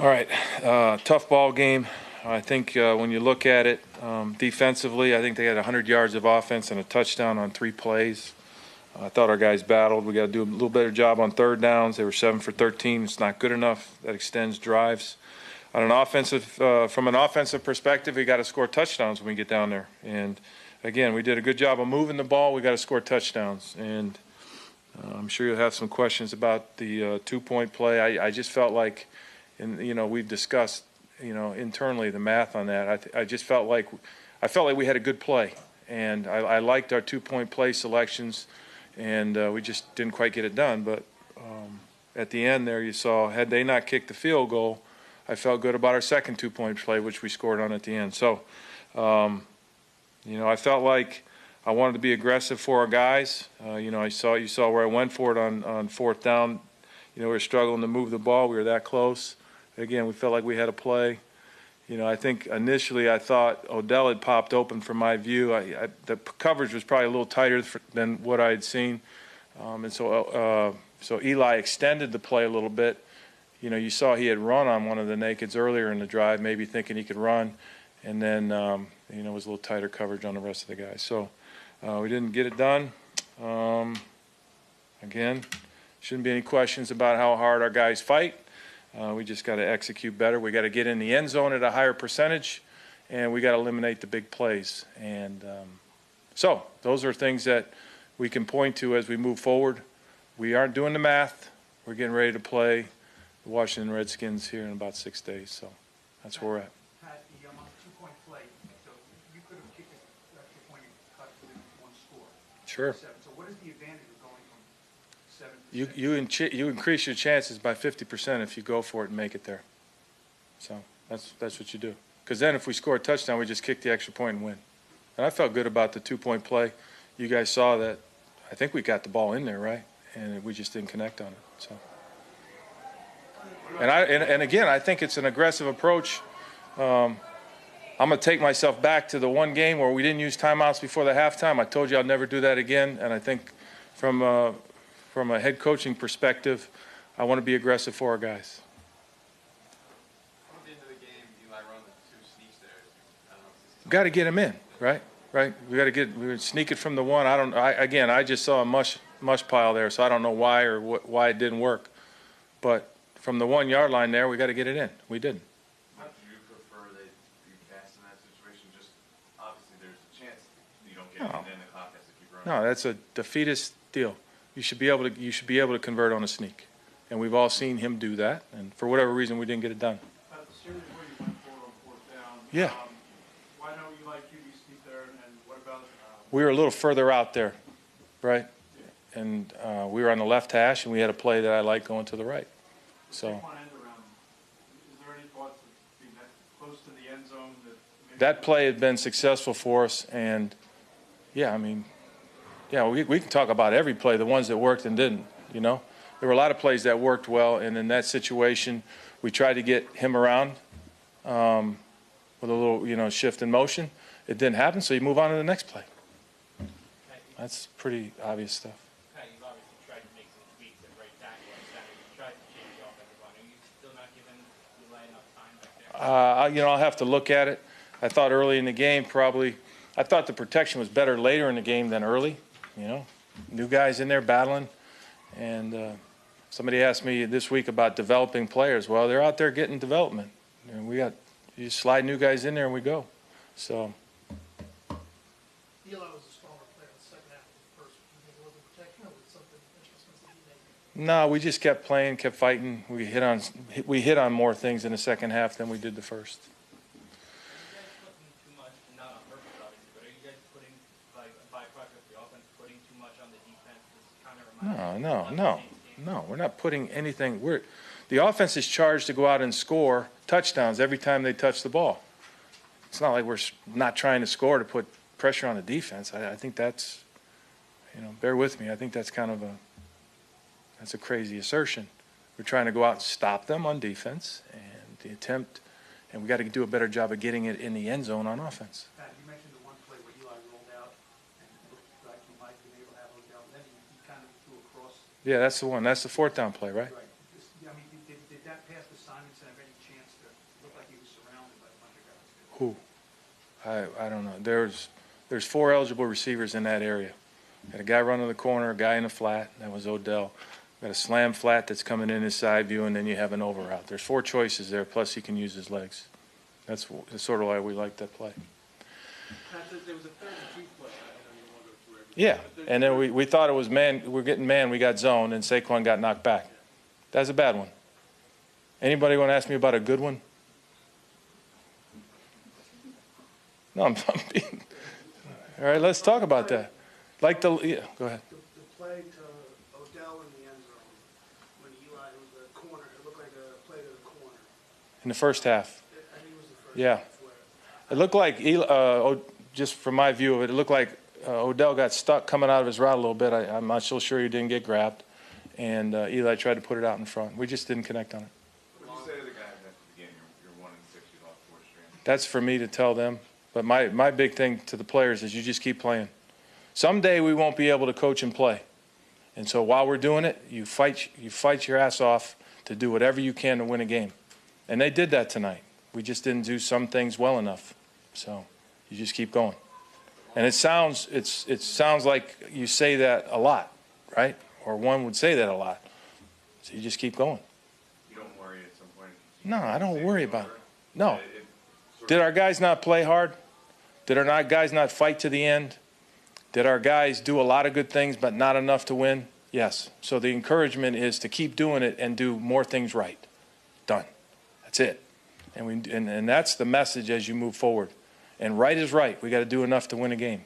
All right, tough ball game. I think when you look at it defensively, I think they had 100 yards of offense and a touchdown on 3 plays. I thought our guys battled. We got to do a little better job on third downs. They were 7 for 13. It's not good enough. That extends drives. On an offensive, from an offensive perspective, we got to score touchdowns when we get down there. And again, we did a good job of moving the ball. We got to score touchdowns. And I'm sure you'll have some questions about the 2-point play. I just felt like, and we've discussed, internally the math on that. I just felt like we had a good play, and I liked our 2-point play selections, and we just didn't quite get it done. But at the end there, you saw, had they not kicked the field goal, I felt good about our second 2-point play, which we scored on at the end. So, I felt like I wanted to be aggressive for our guys. You saw where I went for it on fourth down. We were struggling to move the ball. We were that close. Again, we felt like we had a play. I think initially I thought Odell had popped open from my view. The coverage was probably a little tighter than what I had seen. And so Eli extended the play a little bit. You saw he had run on one of the nakeds earlier in the drive, maybe thinking he could run. And then, it was a little tighter coverage on the rest of the guys. So we didn't get it done. Again, shouldn't be any questions about how hard our guys fight. We just got to execute better. We got to get in the end zone at a higher percentage, and we got to eliminate the big plays. And so those are things that we can point to as we move forward. We aren't doing the math. We're getting ready to play the Washington Redskins here in about 6 days. So that's where we're at. Pat, the 2-point play, so you could have kicked an extra point and cut to one score. Sure. So what is the advantage of going from 7 to 6? You increase your chances by 50% if you go for it and make it there. So that's what you do. Because then if we score a touchdown, we just kick the extra point and win. And I felt good about the 2-point play. You guys saw that. I think we got the ball in there, right? And we just didn't connect on it. So. And again, I think it's an aggressive approach. I'm going to take myself back to the one game where we didn't use timeouts before the halftime. I told you I'd never do that again. And I think from a head coaching perspective, I want to be aggressive for our guys. At the end of the game, Eli run the 2 sneaks there. Got to get him in, right? Right. We would sneak it from the one. I just saw a mush pile there, so I don't know why or why it didn't work. But from the 1-yard line there, we got to get it in. We didn't. How do you prefer that you pass in that situation? Just obviously there's a chance you don't get it, and then the clock has to keep running. No, that's a defeatist deal. You should be able to convert on a sneak, and we've all seen him do that. And for whatever reason, we didn't get it done. At the series where you went for on fourth down, Yeah. Why don't you like QB sneak there? And what about? We were a little further out there, right? And we were on the left hash, and we had a play that I liked going to the right. So Is there any thoughts of being that close to the end zone? That play had been successful for us, and we can talk about every play, the ones that worked and didn't. There were a lot of plays that worked well, and in that situation, we tried to get him around with a little, shift in motion. It didn't happen, so you move on to the next play. That's pretty obvious stuff. You've obviously tried to make some tweaks at right tackle and center. You tried to change the offensive line. Are you still not giving Eli enough time back there? I'll have to look at it. I thought early in the game I thought the protection was better later in the game than early. New guys in there battling. And somebody asked me this week about developing players. Well, they're out there getting development. And you slide new guys in there and we go. So. Eli was a stronger player in the second half of the first. Do you think it was a protection or was something adjustments that he made? No, we just kept playing, kept fighting. We hit on more things in the second half than we did the first. Are you guys putting too much, not on purpose obviously, but are you guys putting, like a byproduct of the offense, putting too much on the defense? This kind of reminds me No, we're not putting anything. The offense is charged to go out and score touchdowns every time they touch the ball. It's not like we're not trying to score to put pressure on the defense. I think that's, bear with me. I think that's that's a crazy assertion. We're trying to go out and stop them on defense, and we got to do a better job of getting it in the end zone on offense. Pat, you mentioned the one play where Eli rolled out and looked like he might have been able to have Odell. Then he kind of threw across. Yeah, that's the one. That's the fourth down play, right? Right. Did that that pass to Simonson have any chance to look like he was surrounded by a bunch of guys? Who? I don't know. There's 4 eligible receivers in that area. Got a guy running the corner, a guy in the flat. That was Odell. Got a slam flat that's coming in his side view, and then you have an over route. There's 4 choices there, plus he can use his legs. That's sort of why we like that play. There was a third and 2 play. I don't even want to go through everything. Yeah, and then we thought it was man. We're getting man. We got zone, and Saquon got knocked back. That's a bad one. Anybody want to ask me about a good one? No, I'm being. All right, let's talk about that. Like go ahead. The play to Odell in the end zone, when Eli, it was the corner, it looked like a play to the corner. In the first half. I think it was the first Yeah. half where It looked like Eli, just from my view of it, it looked like Odell got stuck coming out of his route a little bit. I'm not so sure he didn't get grabbed, and Eli tried to put it out in front. We just didn't connect on it. What do you say to the guys after the game? You're 1-6, you lost 4 straight. That's for me to tell them. But my big thing to the players is you just keep playing. Someday we won't be able to coach and play, and so while we're doing it, you fight your ass off to do whatever you can to win a game, and they did that tonight. We just didn't do some things well enough, so you just keep going. And it sounds like you say that a lot, right? Or one would say that a lot. So you just keep going. You don't worry at some point? No, I don't worry about it. No. Did our guys not play hard? Did our guys not fight to the end? Did our guys do a lot of good things but not enough to win? Yes. So the encouragement is to keep doing it and do more things right. Done. That's it. And that's the message as you move forward. And right is right. We got to do enough to win a game.